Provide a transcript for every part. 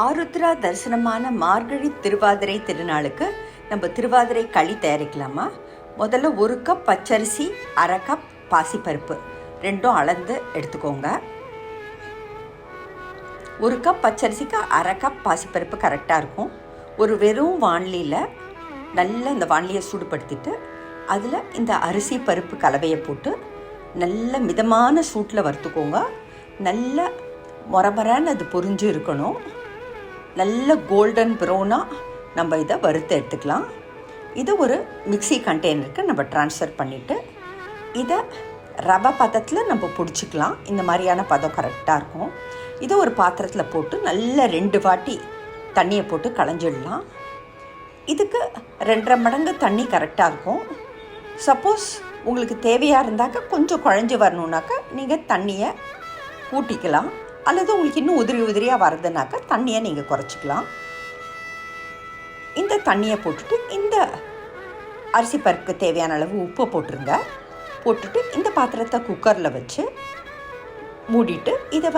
ஆருத்ரா தரிசனமான மார்கழி திருவாதிரை திருநாளுக்கு நம்ம திருவாதிரை களி தயாரிக்கலாமா? முதல்ல 1 கப் பச்சரிசி, 1/2 கப் பாசிப்பருப்பு ரெண்டும் அளந்து எடுத்துக்கோங்க. 1 கப் பச்சரிசிக்கு 1/2 கப் பாசிப்பருப்பு கரெக்டாக இருக்கும். ஒரு வெறும் வாண்லியில் நல்ல இந்த வாண்லியை சூடுபடுத்திட்டு அதில் இந்த அரிசி பருப்பு கலவையை போட்டு நல்ல மிதமான சூட்டில் வறுத்துக்கோங்க. நல்ல மொரமரான்னு அது பொரிஞ்சு இருக்கணும். நல்ல கோல்டன் ப்ரௌனாக நம்ம இதை வறுத்து எடுத்துக்கலாம். இதை ஒரு மிக்சி கண்டெய்னருக்கு நம்ம ட்ரான்ஸ்ஃபர் பண்ணிவிட்டு இதை ரவை பதத்தில் நம்ம பிடிச்சிக்கலாம். இந்த மாதிரியான பதம் கரெக்டாக இருக்கும். இதை ஒரு பாத்திரத்தில் போட்டு நல்ல 2 வாட்டி தண்ணியை போட்டு களைஞ்சிடலாம். இதுக்கு 2.5 மடங்கு தண்ணி கரெக்டாக இருக்கும். சப்போஸ் உங்களுக்கு தேவையாக இருந்தாக்க கொஞ்சம் குழஞ்சி வரணுன்னாக்கா நீங்கள் தண்ணியை கூட்டிக்கலாம். அல்லது உங்களுக்கு இன்னும் உதிரியாக வருதுனாக்கா தண்ணியை நீங்கள் குறைச்சிக்கலாம். இந்த தண்ணியை போட்டுட்டு இந்த அரிசி பருப்புக்கு தேவையான அளவு உப்பை போட்டுருங்க. போட்டுட்டு இந்த பாத்திரத்தை குக்கரில் வச்சு மூடிட்டு இதை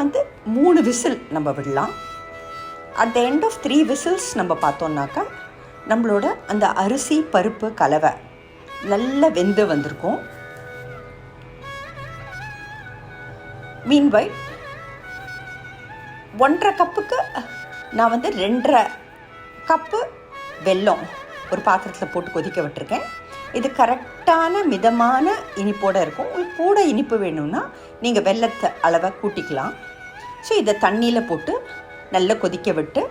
3 விசில் நம்ம விடலாம். At the end of 3 whistles நம்ம பார்த்தோம்னாக்கா நம்மளோட அந்த அரிசி பருப்பு கலவை நல்லா வெந்து வந்திருக்கும். மீன்வைல் 1.5 கப்புக்கு நான் 2.5 கப்பு வெல்லம் ஒரு பாத்திரத்தில் போட்டு கொதிக்க விட்டுருக்கேன். இது கரெக்டான மிதமான இனிப்போடு இருக்கும். உங்களுக்கு கூட இனிப்பு வேணும்னா நீங்கள் வெல்லத்தை அளவை கூட்டிக்கலாம். ஸோ இதை தண்ணியில் போட்டு நல்லா கொதிக்க விட்டு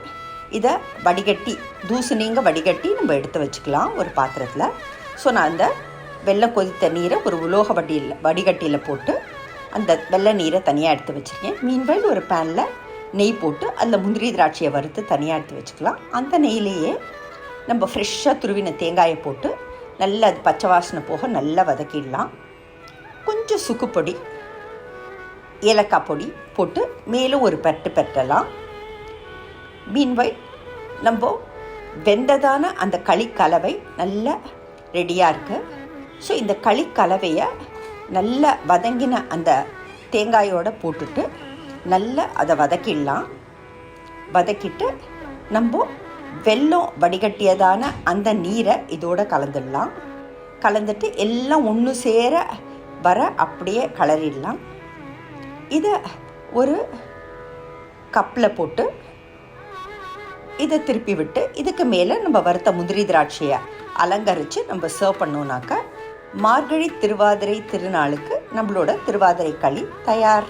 இதை வடிகட்டி தூசு வடிகட்டி நம்ம எடுத்து வச்சுக்கலாம் ஒரு பாத்திரத்தில். ஸோ நான் அந்த வெல்லம் கொதித்த நீரை ஒரு உலோக வடிகட்டியில் போட்டு அந்த வெள்ளை நீரை தனியாக எடுத்து வச்சுருக்கேன். மீன்வைல் ஒரு பேனில் நெய் போட்டு அதில் முந்திரி திராட்சையை வறுத்து தனியாக எடுத்து வச்சுக்கலாம். அந்த நெய்லேயே நம்ம ஃப்ரெஷ்ஷாக துருவின தேங்காயை போட்டு நல்லா அது பச்சை வாசனை போக நல்லா வதக்கிடலாம். கொஞ்சம் சுக்குப்பொடி, ஏலக்காய் பொடி போட்டு மேலும் ஒரு பெட்டலாம். மீன்வைல் நம்ம வெந்ததான அந்த களி கலவை நல்லா ரெடியாக இருக்குது. ஸோ இந்த களி கலவையை நல்லா வதங்கின அந்த தேங்காயோடு போட்டுட்டு நல்லா அதை வதக்கிடலாம். வதக்கிட்டு நம்ம வெல்லம் வடிகட்டியதான அந்த நீரை இதோடு கலந்துடலாம். கலந்துட்டு எல்லாம் ஒன்று சேர வர அப்படியே கலரிடலாம். இதை ஒரு கப்பில் போட்டு இதை திருப்பி விட்டு இதுக்கு மேலே நம்ம வறுத்த முந்திரி திராட்சையை அலங்கரித்து நம்ம சர்வ் பண்ணோன்னாக்கா மார்கழி திருவாதிரை திருநாளுக்கு நம்மளோட திருவாதிரை களி தயார்.